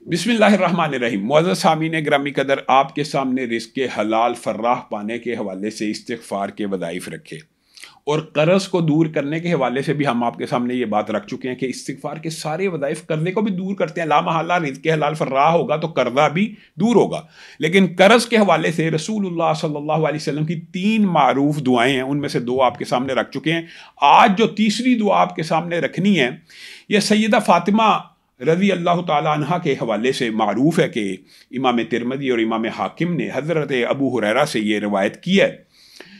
بسم اللہ الرحمن الرحیم۔ معزز سامعین گرامی قدر، آپ کے سامنے رزق حلال فراہ پانے کے حوالے سے استغفار کے وظائف رکھے اور قرض کو دور کرنے کے حوالے سے بھی ہم آپ کے سامنے یہ بات رکھ چکے ہیں کہ استغفار کے سارے وظائف قرضے کو بھی دور کرتے ہیں۔ لا محالہ رزق حلال فراہ ہوگا تو قرضہ بھی دور ہوگا، لیکن قرض کے حوالے سے رسول اللہ صلی اللہ علیہ وسلم کی 3 معروف دعائیں ہیں، ان میں سے 2 آپ کے سامنے رکھ چکے ہیں۔ آج جو تیسری دعا آپ کے سامنے رکھنی ہے، یہ سیدہ فاطمہ رضی اللہ تعالیٰ عنہ کے حوالے سے معروف ہے کہ امام ترمذی اور امام حاکم نے حضرت ابو ہریرہ سے یہ روایت کی ہے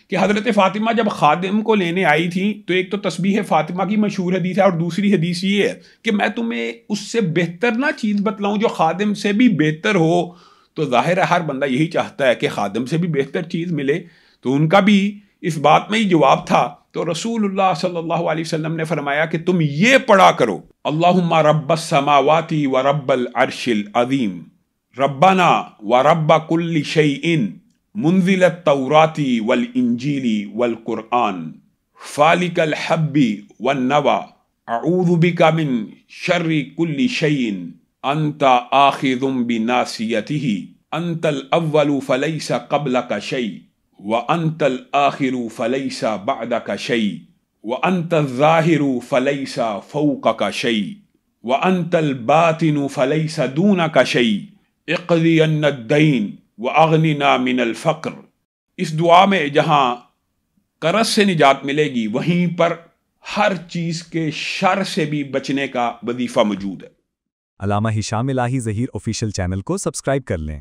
کہ حضرت فاطمہ جب خادم کو لینے آئی تھیں تو ایک تو تسبیح فاطمہ کی مشہور حدیث ہے، اور دوسری حدیث یہ ہے کہ میں تمہیں اس سے بہتر نہ چیز بتلاؤں جو خادم سے بھی بہتر ہو۔ تو ظاہر ہے ہر بندہ یہی چاہتا ہے کہ خادم سے بھی بہتر چیز ملے، تو ان کا بھی اس بات میں ہی جواب تھا۔ تو رسول اللہ صلی اللہ علیہ وسلم نے فرمایا کہ تم یہ پڑھا کرو: اللہم رب السماوات و رب العرش العظیم، ربنا و رب کل شیء، منزل التوراۃ والانجیل والقرآن، فالق الحب والنوى، اعوذ بک من شر کل شیء، انت آخذ بناصیتہ، انت الاول فلیس قبلک شیء، وانت الآخر فلیس بعدک شیء، وانت الظاہر فلیس فوقک شیء، وانت الباطن فلیس دونک شیء، اقضی عنا الدین واغننا من الفقر۔ اس دعا میں جہاں قرض سے نجات ملے گی، وہیں پر ہر چیز کے شر سے بھی بچنے کا وظیفہ موجود ہے۔ علامہ ہشام الہی ظہیر آفیشیل چینل کو سبسکرائب کر لیں۔